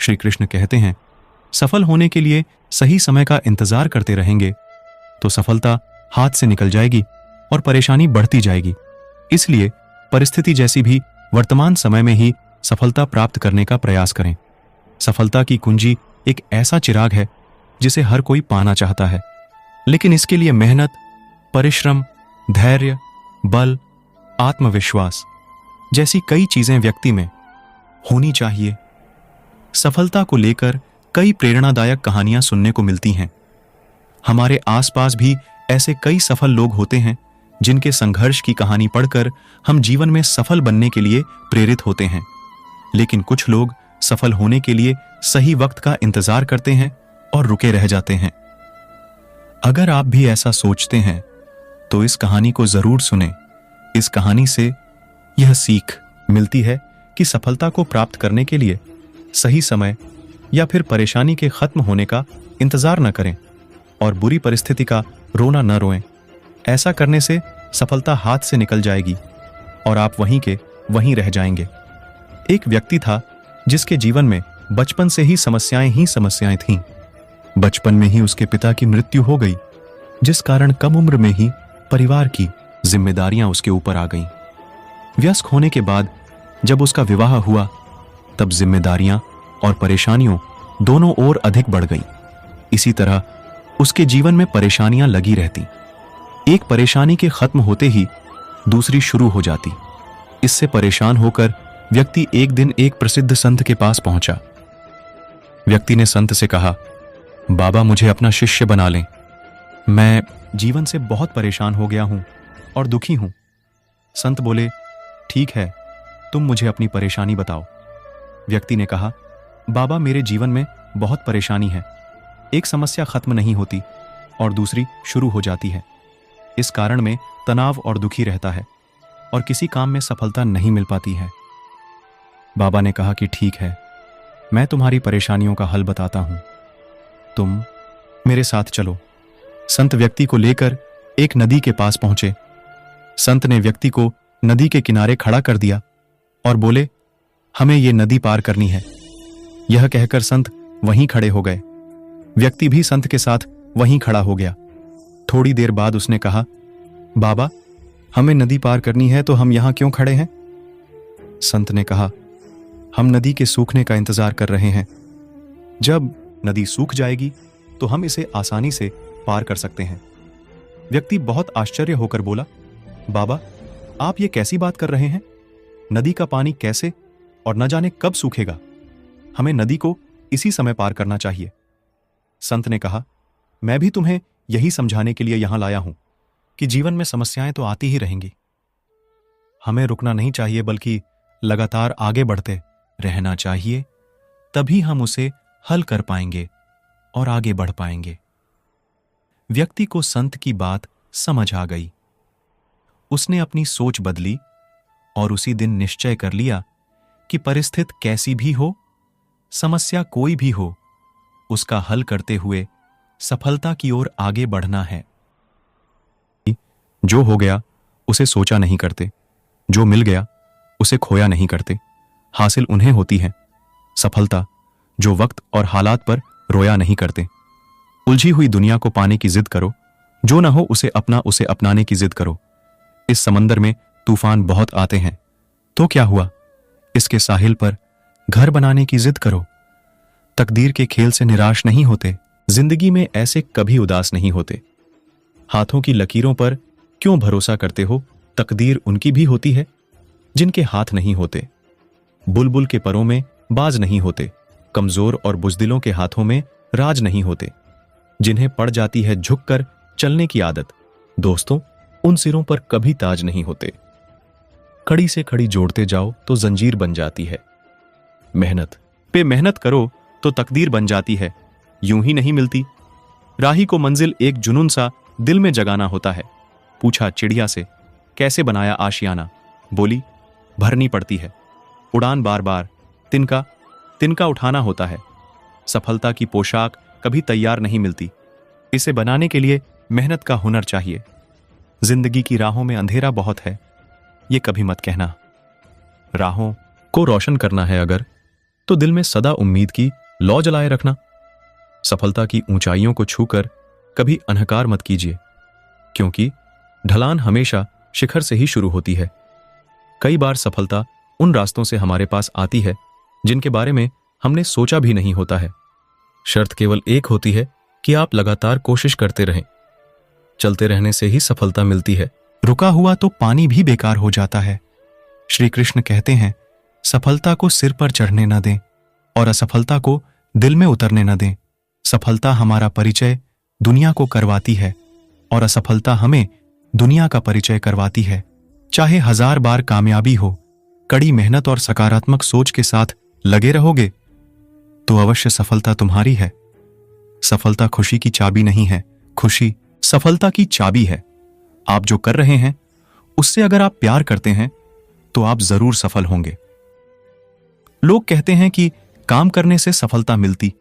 श्री कृष्ण कहते हैं, सफल होने के लिए सही समय का इंतजार करते रहेंगे तो सफलता हाथ से निकल जाएगी और परेशानी बढ़ती जाएगी। इसलिए परिस्थिति जैसी भी वर्तमान समय में ही सफलता प्राप्त करने का प्रयास करें। सफलता की कुंजी एक ऐसा चिराग है जिसे हर कोई पाना चाहता है, लेकिन इसके लिए मेहनत, परिश्रम, धैर्य, बल, आत्मविश्वास जैसी कई चीजें व्यक्ति में होनी चाहिए। सफलता को लेकर कई प्रेरणादायक कहानियां सुनने को मिलती हैं। हमारे आसपास भी ऐसे कई सफल लोग होते हैं जिनके संघर्ष की कहानी पढ़कर हम जीवन में सफल बनने के लिए प्रेरित होते हैं। लेकिन कुछ लोग सफल होने के लिए सही वक्त का इंतजार करते हैं और रुके रह जाते हैं। अगर आप भी ऐसा सोचते हैं तो इस कहानी को जरूर सुनें। इस कहानी से यह सीख मिलती है कि सफलता को प्राप्त करने के लिए सही समय या फिर परेशानी के खत्म होने का इंतजार न करें और बुरी परिस्थिति का रोना न रोएं। ऐसा करने से सफलता हाथ से निकल जाएगी और आप वहीं के वहीं रह जाएंगे। एक व्यक्ति था जिसके जीवन में बचपन से ही समस्याएं थीं। बचपन में ही उसके पिता की मृत्यु हो गई, जिस कारण कम उम्र में ही परिवार की जिम्मेदारियां उसके ऊपर आ गईं। वयस्क होने के बाद जब उसका विवाह हुआ तब जिम्मेदारियां और परेशानियों दोनों ओर अधिक बढ़ गईं। इसी तरह उसके जीवन में परेशानियां लगी रहती। एक परेशानी के खत्म होते ही दूसरी शुरू हो जाती। इससे परेशान होकर व्यक्ति एक दिन एक प्रसिद्ध संत के पास पहुंचा। व्यक्ति ने संत से कहा, बाबा मुझे अपना शिष्य बना लें। मैं जीवन से बहुत परेशान हो गया हूं और दुखी हूं। संत बोले, ठीक है, तुम मुझे अपनी परेशानी बताओ। व्यक्ति ने कहा, बाबा मेरे जीवन में बहुत परेशानी है। एक समस्या खत्म नहीं होती और दूसरी शुरू हो जाती है। इस कारण में तनाव और दुखी रहता है और किसी काम में सफलता नहीं मिल पाती है। बाबा ने कहा कि ठीक है, मैं तुम्हारी परेशानियों का हल बताता हूं, तुम मेरे साथ चलो। संत व्यक्ति को लेकर एक नदी के पास पहुंचे। संत ने व्यक्ति को नदी के किनारे खड़ा कर दिया और बोले, हमें ये नदी पार करनी है। यह कहकर संत वहीं खड़े हो गए। व्यक्ति भी संत के साथ वहीं खड़ा हो गया। थोड़ी देर बाद उसने कहा, बाबा हमें नदी पार करनी है तो हम यहां क्यों खड़े हैं? संत ने कहा, हम नदी के सूखने का इंतजार कर रहे हैं। जब नदी सूख जाएगी तो हम इसे आसानी से पार कर सकते हैं। व्यक्ति बहुत आश्चर्य होकर बोला, बाबा आप ये कैसी बात कर रहे हैं? नदी का पानी कैसे और न जाने कब सूखेगा? हमें नदी को इसी समय पार करना चाहिए। संत ने कहा, मैं भी तुम्हें यही समझाने के लिए यहां लाया हूं कि जीवन में समस्याएं तो आती ही रहेंगी। हमें रुकना नहीं चाहिए बल्कि लगातार आगे बढ़ते रहना चाहिए, तभी हम उसे हल कर पाएंगे और आगे बढ़ पाएंगे। व्यक्ति को संत की बात समझ आ गई। उसने अपनी सोच बदली और उसी दिन निश्चय कर लिया कि परिस्थिति कैसी भी हो, समस्या कोई भी हो, उसका हल करते हुए सफलता की ओर आगे बढ़ना है। जो हो गया उसे सोचा नहीं करते, जो मिल गया उसे खोया नहीं करते। हासिल उन्हें होती है सफलता जो वक्त और हालात पर रोया नहीं करते। उलझी हुई दुनिया को पाने की जिद करो, जो ना हो उसे अपनाने की जिद करो। इस समंदर में तूफान बहुत आते हैं, तो क्या हुआ, इसके साहिल पर घर बनाने की जिद करो। तकदीर के खेल से निराश नहीं होते, जिंदगी में ऐसे कभी उदास नहीं होते। हाथों की लकीरों पर क्यों भरोसा करते हो? तकदीर उनकी भी होती है जिनके हाथ नहीं होते। बुलबुल के परों में बाज नहीं होते, कमजोर और बुजदिलों के हाथों में राज नहीं होते। जिन्हें पड़ जाती है झुककर चलने की आदत, दोस्तों उन सिरों पर कभी ताज नहीं होते। कड़ी से कड़ी जोड़ते जाओ तो जंजीर बन जाती है। मेहनत पे मेहनत करो तो तकदीर बन जाती है, यूं ही नहीं मिलती। राही को मंजिल एक जुनून सा दिल में जगाना होता है। पूछा चिड़िया से, कैसे बनाया आशियाना? बोली, भरनी पड़ती है उड़ान बार बार, तिनका तिनका उठाना होता है। सफलता की पोशाक कभी तैयार नहीं मिलती, इसे बनाने के लिए मेहनत का हुनर चाहिए। जिंदगी की राहों में अंधेरा बहुत है, ये कभी मत कहना। राहों को रोशन करना है अगर तो दिल में सदा उम्मीद की लौ जलाए रखना। सफलता की ऊंचाइयों को छूकर कभी अहंकार मत कीजिए, क्योंकि ढलान हमेशा शिखर से ही शुरू होती है। कई बार सफलता उन रास्तों से हमारे पास आती है जिनके बारे में हमने सोचा भी नहीं होता है। शर्त केवल एक होती है कि आप लगातार कोशिश करते रहें। चलते रहने से ही सफलता मिलती है। रुका हुआ तो पानी भी बेकार हो जाता है। श्री कृष्ण कहते हैं, सफलता को सिर पर चढ़ने न दें और असफलता को दिल में उतरने न दें। सफलता हमारा परिचय दुनिया को करवाती है और असफलता हमें दुनिया का परिचय करवाती है। चाहे 1000 बार कामयाबी हो, कड़ी मेहनत और सकारात्मक सोच के साथ लगे रहोगे तो अवश्य सफलता तुम्हारी है। सफलता खुशी की चाबी नहीं है, खुशी सफलता की चाबी है। आप जो कर रहे हैं उससे अगर आप प्यार करते हैं तो आप जरूर सफल होंगे। लोग कहते हैं कि काम करने से सफलता मिलती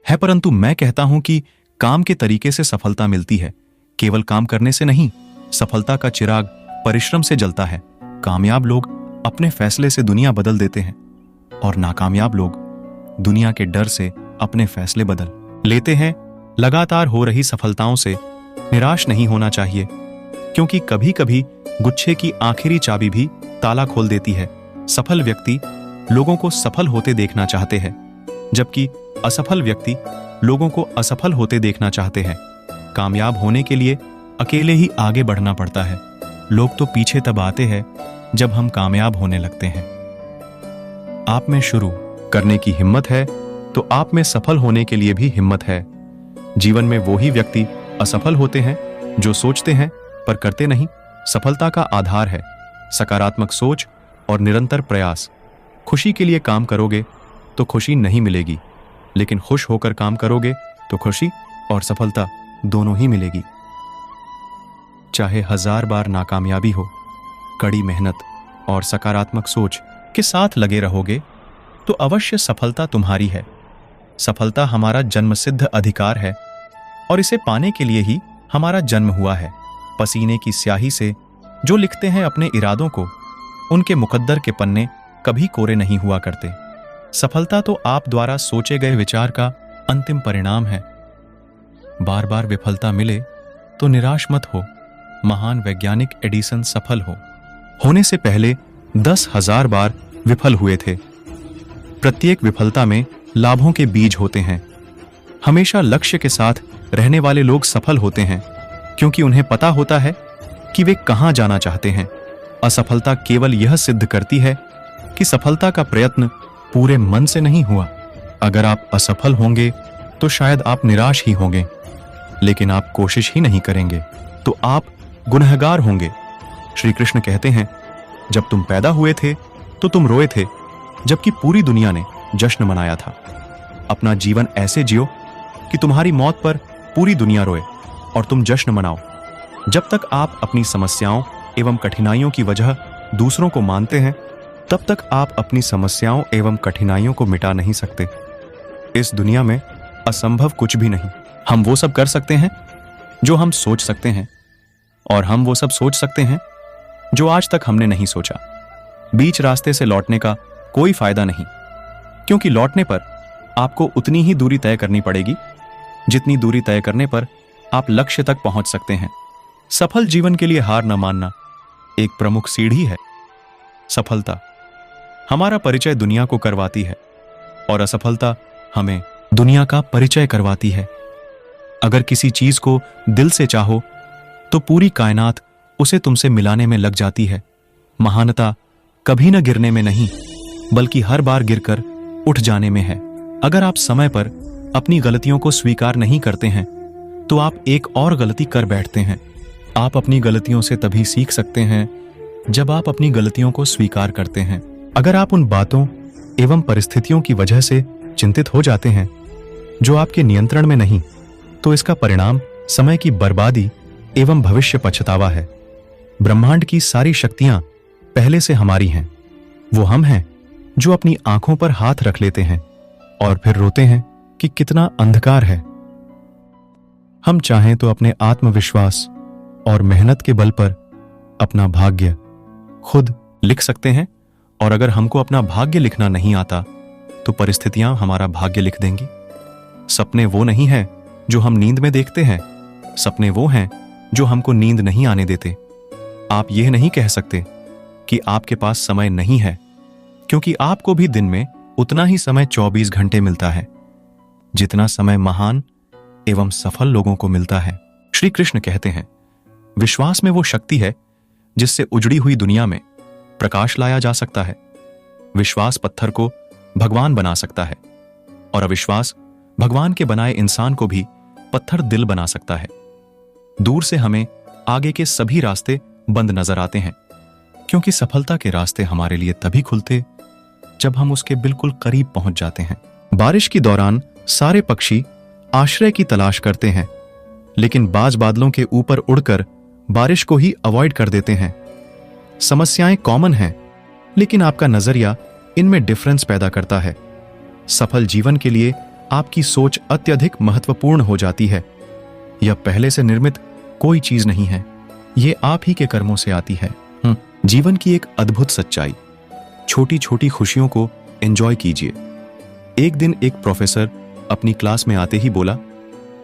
है, परंतु मैं कहता हूं कि काम के तरीके से सफलता मिलती है, केवल काम करने से नहीं। सफलता का चिराग परिश्रम से जलता है। कामयाब लोग अपने फैसले से दुनिया बदल देते हैं और नाकामयाब लोग दुनिया के डर से अपने फैसले बदल लेते हैं। लगातार हो रही सफलताओं से निराश नहीं होना चाहिए, क्योंकि कभी कभी गुच्छे की आखिरी चाबी भी ताला खोल देती है। सफल व्यक्ति लोगों को सफल होते देखना चाहते हैं, जबकि असफल व्यक्ति लोगों को असफल होते देखना चाहते हैं। कामयाब होने के लिए अकेले ही आगे बढ़ना पड़ता है। लोग तो पीछे तब आते हैं जब हम कामयाब होने लगते हैं। आप में शुरू करने की हिम्मत है तो आप में सफल होने के लिए भी हिम्मत है। जीवन में वो ही व्यक्ति असफल होते हैं जो सोचते हैं पर करते नहीं। सफलता का आधार है सकारात्मक सोच और निरंतर प्रयास। खुशी के लिए काम करोगे तो खुशी नहीं मिलेगी, लेकिन खुश होकर काम करोगे तो खुशी और सफलता दोनों ही मिलेगी। चाहे 1000 बार नाकामयाबी हो, कड़ी मेहनत और सकारात्मक सोच के साथ लगे रहोगे तो अवश्य सफलता तुम्हारी है। सफलता हमारा जन्मसिद्ध अधिकार है और इसे पाने के लिए ही हमारा जन्म हुआ है। पसीने की स्याही से जो लिखते हैं अपने इरादों को, उनके मुकद्दर के पन्ने कभी कोरे नहीं हुआ करते। सफलता तो आप द्वारा सोचे गए विचार का अंतिम परिणाम है। बार बार विफलता मिले तो निराश मत हो। महान वैज्ञानिक एडिसन सफल होने से पहले 10,000 बार विफल हुए थे। प्रत्येक विफलता में लाभों के बीज होते हैं। हमेशा लक्ष्य के साथ रहने वाले लोग सफल होते हैं, क्योंकि उन्हें पता होता है कि वे कहां जाना चाहते हैं। असफलता केवल यह सिद्ध करती है कि सफलता का प्रयत्न पूरे मन से नहीं हुआ। अगर आप असफल होंगे तो शायद आप निराश ही होंगे, लेकिन आप कोशिश ही नहीं करेंगे तो आप गुनहगार होंगे। श्री कृष्ण कहते हैं, जब तुम पैदा हुए थे तो तुम रोए थे, जबकि पूरी दुनिया ने जश्न मनाया था। अपना जीवन ऐसे जियो कि तुम्हारी मौत पर पूरी दुनिया रोए और तुम जश्न मनाओ। जब तक आप अपनी समस्याओं एवं कठिनाइयों की वजह दूसरों को मानते हैं, तब तक आप अपनी समस्याओं एवं कठिनाइयों को मिटा नहीं सकते। इस दुनिया में असंभव कुछ भी नहीं। हम वो सब कर सकते हैं जो हम सोच सकते हैं, और हम वो सब सोच सकते हैं जो आज तक हमने नहीं सोचा। बीच रास्ते से लौटने का कोई फायदा नहीं, क्योंकि लौटने पर आपको उतनी ही दूरी तय करनी पड़ेगी जितनी दूरी तय करने पर आप लक्ष्य तक पहुंच सकते हैं। सफल जीवन के लिए हार न मानना एक प्रमुख सीढ़ी है। सफलता हमारा परिचय दुनिया को करवाती है और असफलता हमें दुनिया का परिचय करवाती है। अगर किसी चीज को दिल से चाहो तो पूरी कायनात उसे तुमसे मिलाने में लग जाती है। महानता कभी न गिरने में नहीं, बल्कि हर बार गिरकर उठ जाने में है। अगर आप समय पर अपनी गलतियों को स्वीकार नहीं करते हैं तो आप एक और गलती कर बैठते हैं। आप अपनी गलतियों से तभी सीख सकते हैं जब आप अपनी गलतियों को स्वीकार करते हैं। अगर आप उन बातों एवं परिस्थितियों की वजह से चिंतित हो जाते हैं जो आपके नियंत्रण में नहीं, तो इसका परिणाम समय की बर्बादी एवं भविष्य पछतावा है। ब्रह्मांड की सारी शक्तियां पहले से हमारी हैं। वो हम हैं जो अपनी आंखों पर हाथ रख लेते हैं और फिर रोते हैं कि कितना अंधकार है। हम चाहें तो अपने आत्मविश्वास और मेहनत के बल पर अपना भाग्य खुद लिख सकते हैं, और अगर हमको अपना भाग्य लिखना नहीं आता तो परिस्थितियां हमारा भाग्य लिख देंगी। सपने वो नहीं है जो हम नींद में देखते हैं, सपने वो हैं जो हमको नींद नहीं आने देते। आप यह नहीं कह सकते कि आपके पास समय नहीं है, क्योंकि आपको भी दिन में उतना ही समय 24 घंटे मिलता है जितना समय महान एवं सफल लोगों को मिलता है। श्री कृष्ण कहते हैं, विश्वास में वो शक्ति है जिससे उजड़ी हुई दुनिया में प्रकाश लाया जा सकता है। विश्वास पत्थर को भगवान बना सकता है और अविश्वास भगवान के बनाए इंसान को भी पत्थर दिल बना सकता है। दूर से हमें आगे के सभी रास्ते बंद नजर आते हैं, क्योंकि सफलता के रास्ते हमारे लिए तभी खुलते जब हम उसके बिल्कुल करीब पहुंच जाते हैं। बारिश के दौरान सारे पक्षी आश्रय की तलाश करते हैं, लेकिन बाज बादलों के ऊपर उड़कर बारिश को ही अवॉइड कर देते हैं। समस्याएं कॉमन हैं, लेकिन आपका नजरिया इनमें डिफरेंस पैदा करता है। सफल जीवन के लिए आपकी सोच अत्यधिक महत्वपूर्ण हो जाती है। यह पहले से निर्मित कोई चीज नहीं है, ये आप ही के कर्मों से आती है। जीवन की एक अद्भुत सच्चाई, छोटी छोटी खुशियों को एंजॉय कीजिए। एक दिन एक प्रोफेसर अपनी क्लास में आते ही बोला,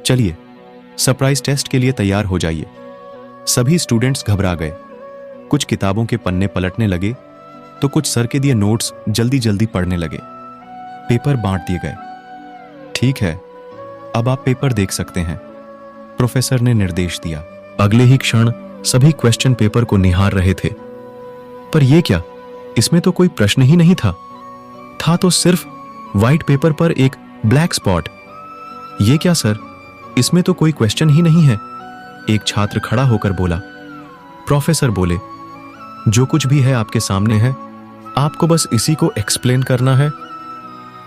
चलिए सरप्राइज टेस्ट के लिए तैयार हो जाइए। सभी स्टूडेंट्स घबरा गए। कुछ किताबों के पन्ने पलटने लगे तो कुछ सर के दिए नोट्स जल्दी जल्दी पढ़ने लगे। पेपर बांट दिए गए। ठीक है, अब आप पेपर देख सकते हैं, प्रोफेसर ने निर्देश दिया। अगले ही क्षण सभी क्वेश्चन पेपर को निहार रहे थे। पर यह क्या, इसमें तो कोई प्रश्न ही नहीं था तो सिर्फ व्हाइट पेपर पर एक ब्लैक स्पॉट। ये क्या सर, इसमें तो कोई क्वेश्चन ही नहीं है, एक छात्र खड़ा होकर बोला। प्रोफेसर बोले, जो कुछ भी है आपके सामने है, आपको बस इसी को एक्सप्लेन करना है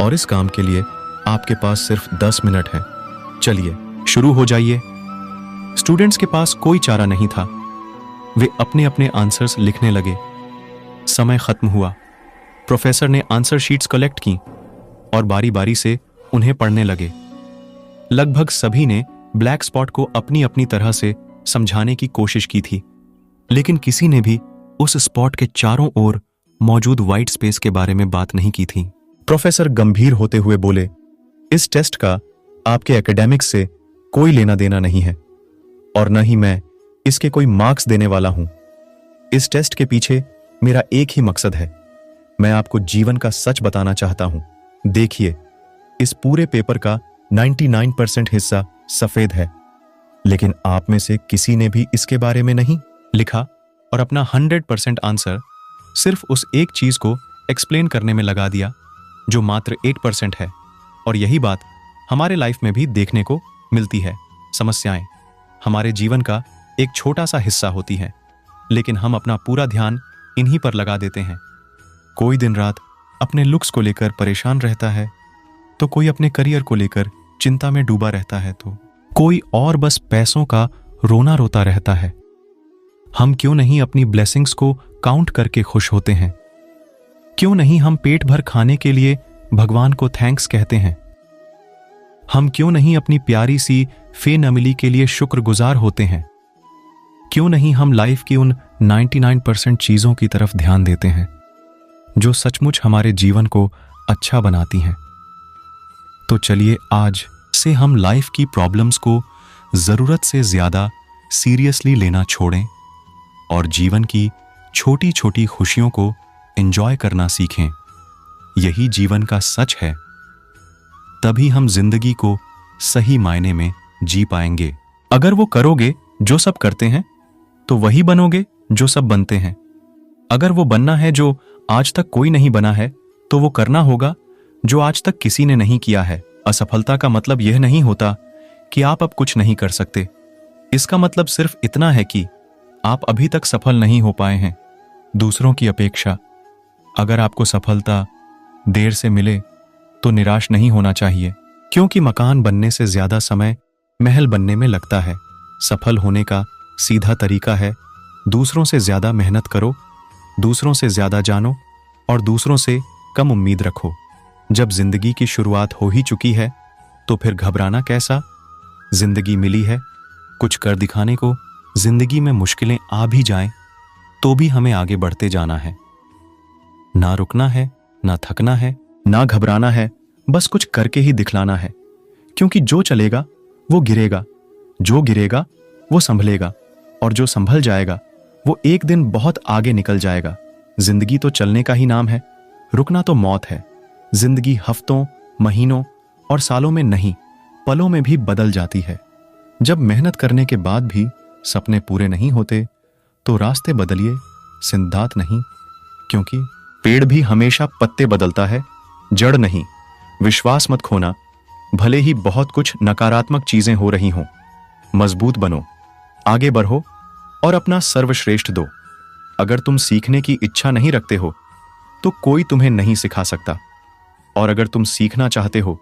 और इस काम के लिए आपके पास सिर्फ 10 मिनट है। चलिए शुरू हो जाइए। स्टूडेंट्स के पास कोई चारा नहीं था। वे अपने अपने आंसर्स लिखने लगे। समय खत्म हुआ। प्रोफेसर ने आंसर शीट्स कलेक्ट की और बारी बारी से उन्हें पढ़ने लगे। लगभग सभी ने ब्लैक स्पॉट को अपनी अपनी तरह से समझाने की कोशिश की थी, लेकिन किसी ने भी उस स्पॉट के चारों ओर मौजूद व्हाइट स्पेस के बारे में बात नहीं की थी। प्रोफेसर गंभीर होते हुए बोले, इस टेस्ट का आपके एकेडमिक्स से कोई लेना देना नहीं है और न ही मैं इसके कोई मार्क्स देने वाला हूं। इस टेस्ट के पीछे मेरा एक ही मकसद है, मैं आपको जीवन का सच बताना चाहता हूं। देखिए, इस पूरे पेपर का 99% हिस्सा सफेद है, लेकिन आप में से किसी ने भी इसके बारे में नहीं लिखा और अपना 100% आंसर सिर्फ उस एक चीज को एक्सप्लेन करने में लगा दिया जो मात्र 8% है। और यही बात हमारे लाइफ में भी देखने को मिलती है। समस्याएं हमारे जीवन का एक छोटा सा हिस्सा होती है, लेकिन हम अपना पूरा ध्यान इन्हीं पर लगा देते हैं। कोई दिन रात अपने लुक्स को लेकर परेशान रहता है, तो कोई अपने करियर को लेकर चिंता में डूबा रहता है, तो कोई और बस पैसों का रोना रोता रहता है। हम क्यों नहीं अपनी ब्लेसिंग्स को काउंट करके खुश होते हैं? क्यों नहीं हम पेट भर खाने के लिए भगवान को थैंक्स कहते हैं? हम क्यों नहीं अपनी प्यारी सी फे नमिली के लिए शुक्रगुजार होते हैं? क्यों नहीं हम लाइफ की उन 99% चीजों की तरफ ध्यान देते हैं जो सचमुच हमारे जीवन को अच्छा बनाती हैं? तो चलिए आज से हम लाइफ की प्रॉब्लम्स को जरूरत से ज्यादा सीरियसली लेना छोड़ें और जीवन की छोटी छोटी खुशियों को एंजॉय करना सीखें। यही जीवन का सच है। तभी हम जिंदगी को सही मायने में जी पाएंगे। अगर वो करोगे जो सब करते हैं, तो वही बनोगे जो सब बनते हैं। अगर वो बनना है जो आज तक कोई नहीं बना है, तो वो करना होगा जो आज तक किसी ने नहीं किया है। असफलता का मतलब यह नहीं होता कि आप अब कुछ नहीं कर सकते। इसका मतलब सिर्फ इतना है कि आप अभी तक सफल नहीं हो पाए हैं दूसरों की अपेक्षा। अगर आपको सफलता देर से मिले तो निराश नहीं होना चाहिए, क्योंकि मकान बनने से ज्यादा समय महल बनने में लगता है। सफल होने का सीधा तरीका है, दूसरों से ज्यादा मेहनत करो, दूसरों से ज्यादा जानो और दूसरों से कम उम्मीद रखो। जब जिंदगी की शुरुआत हो ही चुकी है, तो फिर घबराना कैसा? जिंदगी मिली है कुछ कर दिखाने को। जिंदगी में मुश्किलें आ भी जाएं, तो भी हमें आगे बढ़ते जाना है। ना रुकना है, ना थकना है, ना घबराना है, बस कुछ करके ही दिखलाना है। क्योंकि जो चलेगा वो गिरेगा, जो गिरेगा वो संभलेगा, और जो संभल जाएगा वो एक दिन बहुत आगे निकल जाएगा। जिंदगी तो चलने का ही नाम है, रुकना तो मौत है। जिंदगी हफ्तों, महीनों और सालों में नहीं, पलों में भी बदल जाती है। जब मेहनत करने के बाद भी सपने पूरे नहीं होते तो रास्ते बदलिए, सिद्धांत नहीं। क्योंकि पेड़ भी हमेशा पत्ते बदलता है, जड़ नहीं। विश्वास मत खोना, भले ही बहुत कुछ नकारात्मक चीजें हो रही हों। मजबूत बनो, आगे बढ़ो और अपना सर्वश्रेष्ठ दो। अगर तुम सीखने की इच्छा नहीं रखते हो तो कोई तुम्हें नहीं सिखा सकता, और अगर तुम सीखना चाहते हो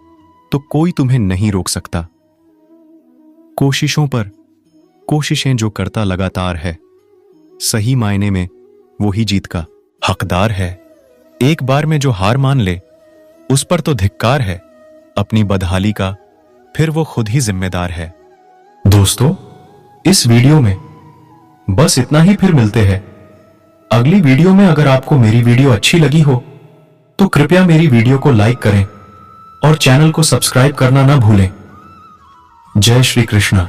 तो कोई तुम्हें नहीं रोक सकता। कोशिशों पर कोशिशें जो करता लगातार है, सही मायने में वो ही जीत का हकदार है। एक बार में जो हार मान ले उस पर तो धिक्कार है। अपनी बदहाली का फिर वो खुद ही जिम्मेदार है। दोस्तों, इस वीडियो में बस इतना ही। फिर मिलते हैं अगली वीडियो में। अगर आपको मेरी वीडियो अच्छी लगी हो तो कृपया मेरी वीडियो को लाइक करें और चैनल को सब्सक्राइब करना ना भूलें। जय श्री कृष्ण।